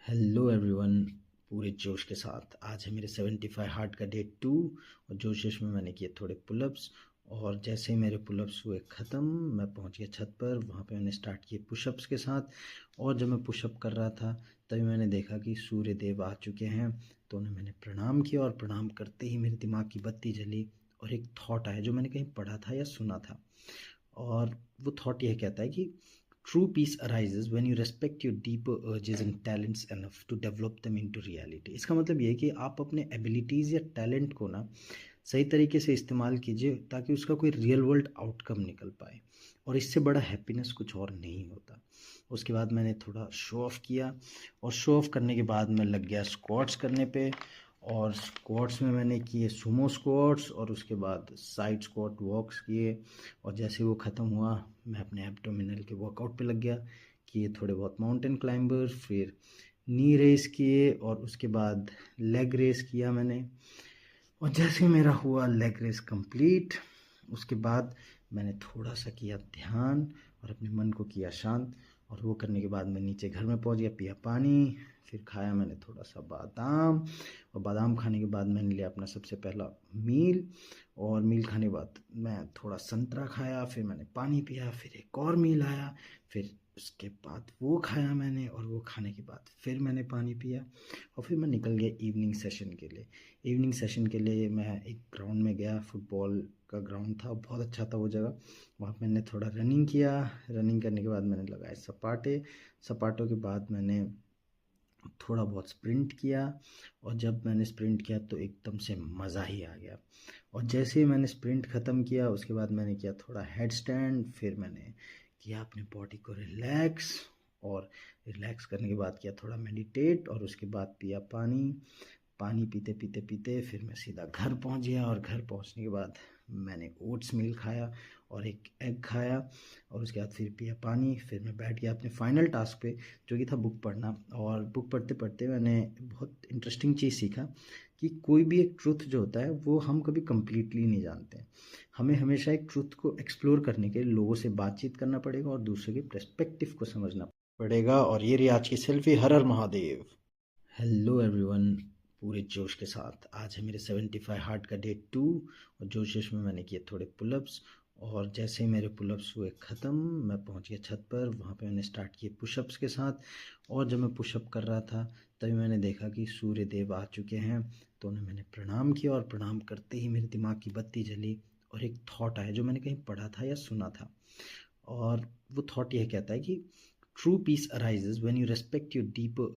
Hello everyone. पूरे जोश के साथ आज है मेरे 75 हार्ट का डे 2। और जोश में मैंने किए थोड़े पुलअप्स। और जैसे ही मेरे पुलअप्स हुए ख़त्म, मैं पहुंच गया छत पर। वहां पे मैंने स्टार्ट किए पुशअप्स के साथ। और जब मैं पुशअप कर रहा था तभी मैंने देखा कि सूर्य देव आ चुके हैं। तो उन्हें मैंने प्रणाम किया और प्रणाम करते ही मेरे दिमाग की बत्ती जली और एक थॉट आया जो मैंने कहीं पढ़ा था या सुना था। और वो थॉट यह कहता है कि true peace arises when you respect your deeper urges and talents enough to develop them into reality। इसका मतलब ये है कि आप अपने एबिलिटीज़ या टैलेंट को ना सही तरीके से इस्तेमाल कीजिए ताकि उसका कोई रियल वर्ल्ड आउटकम निकल पाए। और इससे बड़ा हैप्पीनेस कुछ और नहीं होता। उसके बाद मैंने थोड़ा शो ऑफ किया और शो ऑफ करने के बाद मैं लग गया स्क्वाट्स करने पे। और स्क्वाट्स में मैंने किए सुमो स्क्वाट्स और उसके बाद साइड स्क्वाट वॉक्स किए। और जैसे वो ख़त्म हुआ मैं अपने एब्डोमिनल के वर्कआउट पे लग गया। किए थोड़े बहुत माउंटेन क्लाइंबर, फिर नी रेस किए और उसके बाद लेग रेस किया मैंने। और जैसे मेरा हुआ लेग रेस कंप्लीट, उसके बाद मैंने थोड़ा सा किया ध्यान और अपने मन को किया शांत। और वो करने के बाद मैं नीचे घर में पहुंच गया, पिया पानी, फिर खाया मैंने थोड़ा सा बादाम। और बादाम खाने के बाद मैंने लिया अपना सबसे पहला मील। और मील खाने के बाद मैं थोड़ा संतरा खाया, फिर मैंने पानी पिया, फिर एक और मील आया, फिर उसके बाद वो खाया मैंने और वो खाने के बाद फिर मैंने पानी पिया। और फिर मैं निकल गया इवनिंग सेशन के लिए। इवनिंग सेशन के लिए मैं एक ग्राउंड में गया, फुटबॉल का ग्राउंड था, बहुत अच्छा था वो जगह। वहाँ पे मैंने थोड़ा रनिंग किया। रनिंग करने के बाद मैंने लगाए सपाटे। सपाटों के बाद मैंने थोड़ा बहुत स्प्रिंट किया। और जब मैंने स्प्रिंट किया तो एकदम से मज़ा ही आ गया। और जैसे ही मैंने स्प्रिंट ख़त्म किया उसके बाद मैंने किया थोड़ा हेड स्टैंड, फिर मैंने किया अपनी बॉडी को रिलैक्स। और रिलैक्स करने के बाद किया थोड़ा मेडिटेट और उसके बाद पिया पानी। पानी पीते पीते पीते फिर मैं सीधा घर पहुंच गया। और घर पहुंचने के बाद मैंने ओट्स मील खाया और एक एग खाया। और उसके बाद फिर पिया पानी, फिर मैं बैठ गया अपने फाइनल टास्क पे जो कि था बुक पढ़ना। और बुक पढ़ते पढ़ते मैंने बहुत इंटरेस्टिंग चीज़ सीखा कि कोई भी एक ट्रुथ जो होता है वो हम कभी कंप्लीटली नहीं जानते। हमें हमेशा एक ट्रुथ को एक्सप्लोर करने के लिए लोगों से बातचीत करना पड़ेगा और दूसरे के पर्सपेक्टिव को समझना पड़ेगा। और ये रही आज की सेल्फी। हर हर महादेव। Hello everyone. पूरे जोश के साथ आज है मेरे 75 हार्ट का डे 2। और जोश में मैंने किए थोड़े पुलअप्स। और जैसे ही मेरे पुलअप्स हुए ख़त्म, मैं पहुंच गया छत पर। वहां पे मैंने स्टार्ट किए पुशअप्स के साथ। और जब मैं पुशअप कर रहा था तभी मैंने देखा कि सूर्य देव आ चुके हैं। तो उन्हें मैंने प्रणाम किया और प्रणाम करते ही मेरे दिमाग की बत्ती जली और एक थॉट आया जो मैंने कहीं पढ़ा था या सुना था। और वो थॉट यह कहता है कि true peace arises when you respect your deeper